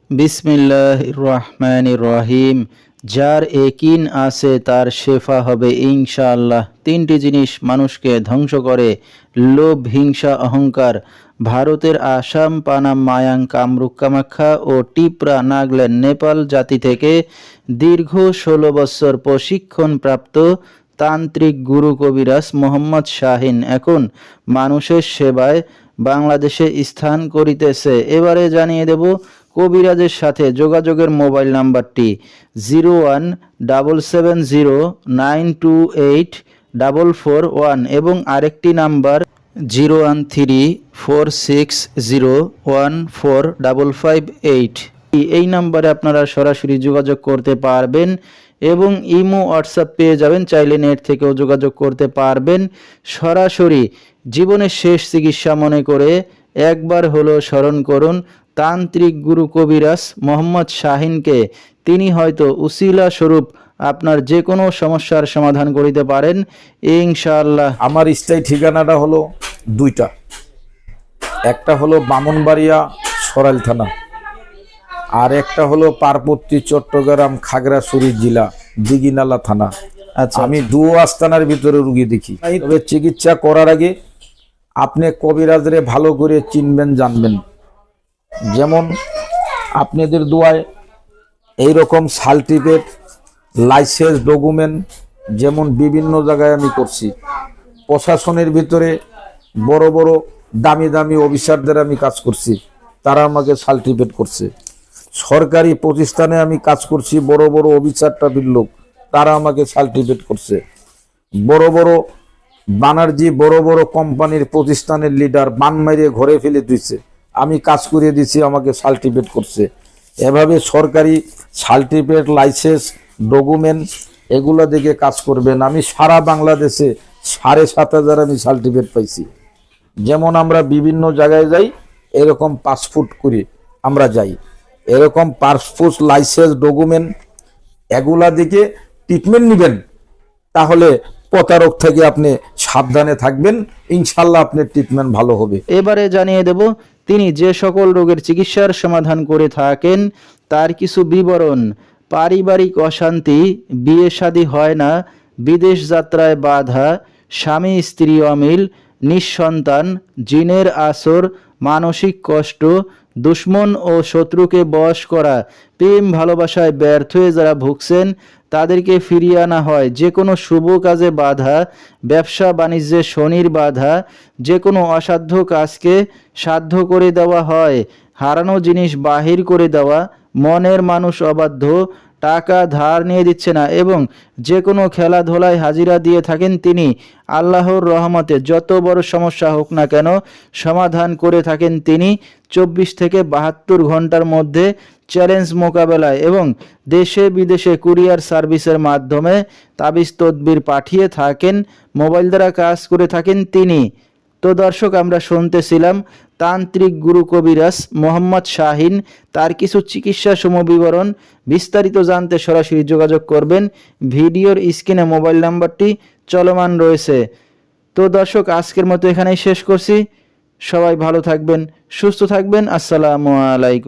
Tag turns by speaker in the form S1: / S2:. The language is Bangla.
S1: বিসমিল্লাহির রহমানির রহিম। যার একিন আছে তার শেফা হবে ইনশাআল্লাহ। তিনটি জিনিস মানুষকে ধ্বংস করে: লোভ, হিংসা, অহংকার। ভারতের আসাম, পানাম, মায়াং, কামরূপ, কামাখ্যা ও টিপরা, নাগাল্যান্ড, নেপাল জাতি থেকে দীর্ঘ 16 বছর প্রশিক্ষণপ্রাপ্ত তান্ত্রিক গুরু কবিরাজ মোহাম্মদ শাহিন এখন মানুষের সেবায় বাংলাদেশে স্থান করিতেছে। এবারে জানিয়ে দেব কবিরাজের সাথে যোগাযোগের মোবাইল নাম্বারটি 017709284441 এবং আরেকটি নাম্বার 013460145558। এই নাম্বারে আপনারা সরাসরি যোগাযোগ করতে পারবেন এবং ইমো হোয়াটসঅ্যাপ পেয়ে যাবেন। চাইলে নেট থেকেও যোগাযোগ করতে পারবেন। সরাসরি জীবনের শেষ চিকিৎসা মনে করে একবার হলো স্মরণ করুন তান্ত্রিক গুরু কবিরাজ মোহাম্মদ শাহিনকে। তিনি হয়তো উসিলা স্বরূপ আপনার যে কোনো সমস্যার সমাধান করিতে পারেন ইনশাআল্লাহ।
S2: আমার স্থায়ী ঠিকানাটা হলো দুইটা। একটা হলো বামনবাড়িয়া সরাইল থানা, আর একটা হলো পার্বতী চট্টগ্রাম খাগড়াছড়ি জেলা দিঘিনালা থানা।
S1: আচ্ছা,
S2: আমি দুও আস্তানার ভিতরে রুগী দেখি। তবে চিকিৎসা করার আগে আপনি কবিরাজরে ভালো করে চিনবেন, জানবেন। যেমন আপনাদের দোয়ায় এইরকম সার্টিফিকেট, লাইসেন্স, ডকুমেন্ট যেমন বিভিন্ন জায়গায় আমি করছি। প্রশাসনের ভিতরে বড় বড় দামি দামি অফিসারদের আমি কাজ করছি, তারা আমাকে সার্টিফিকেট করছে। সরকারি প্রতিষ্ঠানে আমি কাজ করছি, বড় বড় অফিসারটা লোক, তারা আমাকে সার্টিফিকেট করছে। বড় বড় বানার্জি বড় বড় কোম্পানির প্রতিষ্ঠানের লিডার বান মারিয়ে ঘরে ফেলে দিচ্ছে, আমি কাজ করিয়ে দিচ্ছি, আমাকে সার্টিফিকেট করছে। এভাবে সরকারি সার্টিফিকেট, লাইসেন্স, ডকুমেন্ট এগুলো দেখে কাজ করবেন। আমি সারা বাংলাদেশে 7,500 আমি সার্টিফিকেট পাইছি। যেমন আমরা বিভিন্ন জায়গায় যাই, এরকম পাসপোর্ট করে আমরা যাই, এরকম পাসপোর্ট, লাইসেন্স, ডকুমেন্ট এগুলা দিকে ট্রিটমেন্ট নেবেন, তাহলে প্রতারক থেকে আপনি সাবধানে থাকবেন। ইনশাল্লাহ আপনার ট্রিটমেন্ট ভালো হবে।
S1: এবারে জানিয়ে দেব তিনি যে সকল রোগের চিকিৎসার সমাধান করে থাকেন তার কিছু বিবরণ: পারিবারিক অশান্তি, বিয়ে শাদী হয় না, বিদেশ যাত্রায় বাধা, স্বামী স্ত্রী অমিল, নিঃসন্তান, জিনের আসর, মানসিক কষ্ট, দুশ্মন ও শত্রুকে বশ করা, প্রেম ভালোবাসায় ব্যর্থ হয়ে যারা ভুগছেন তাদেরকে ফিরিয়ে আনা হয়, যে কোনো শুভ কাজে বাধা, ব্যবসা বাণিজ্যে শনির বাধা, যে কোনো অসাধ্য কাজকে সাধ্য করে দেওয়া হয়, হারানো জিনিস বাহির করে দেওয়া, মনের মানুষ অবাধ্য, টাকা ধার নিয়ে দিচ্ছে না এবং যে কোনো খেলাধুলায় হাজিরা দিয়ে থাকেন তিনি। আল্লাহর রহমতে যত বড় সমস্যা হোক না কেন সমাধান করে থাকেন তিনি 24 থেকে 72 ঘন্টার মধ্যে চ্যালেঞ্জ মোকাবেলায়, এবং দেশে বিদেশে কুরিয়ার সার্ভিসের মাধ্যমে তাবিজ তদবির পাঠিয়ে থাকেন, মোবাইল দ্বারা কাজ করে থাকেন তিনি। তো দর্শক, আমরা শুনতেছিলাম তান্ত্রিক গুরু কবিরাজ মোহাম্মদ শাহিন, তার কিছু চিকিৎসা সমবিবরণ। বিস্তারিত জানতে সরাসরি যোগাযোগ করবেন, ভিডিওর স্ক্রিনে মোবাইল নাম্বারটি চলমান রয়েছে। তো দর্শক, আজকের মতো এখানেই শেষ করছি। সবাই ভালো থাকবেন, সুস্থ থাকবেন। আসসালামু আলাইকুম।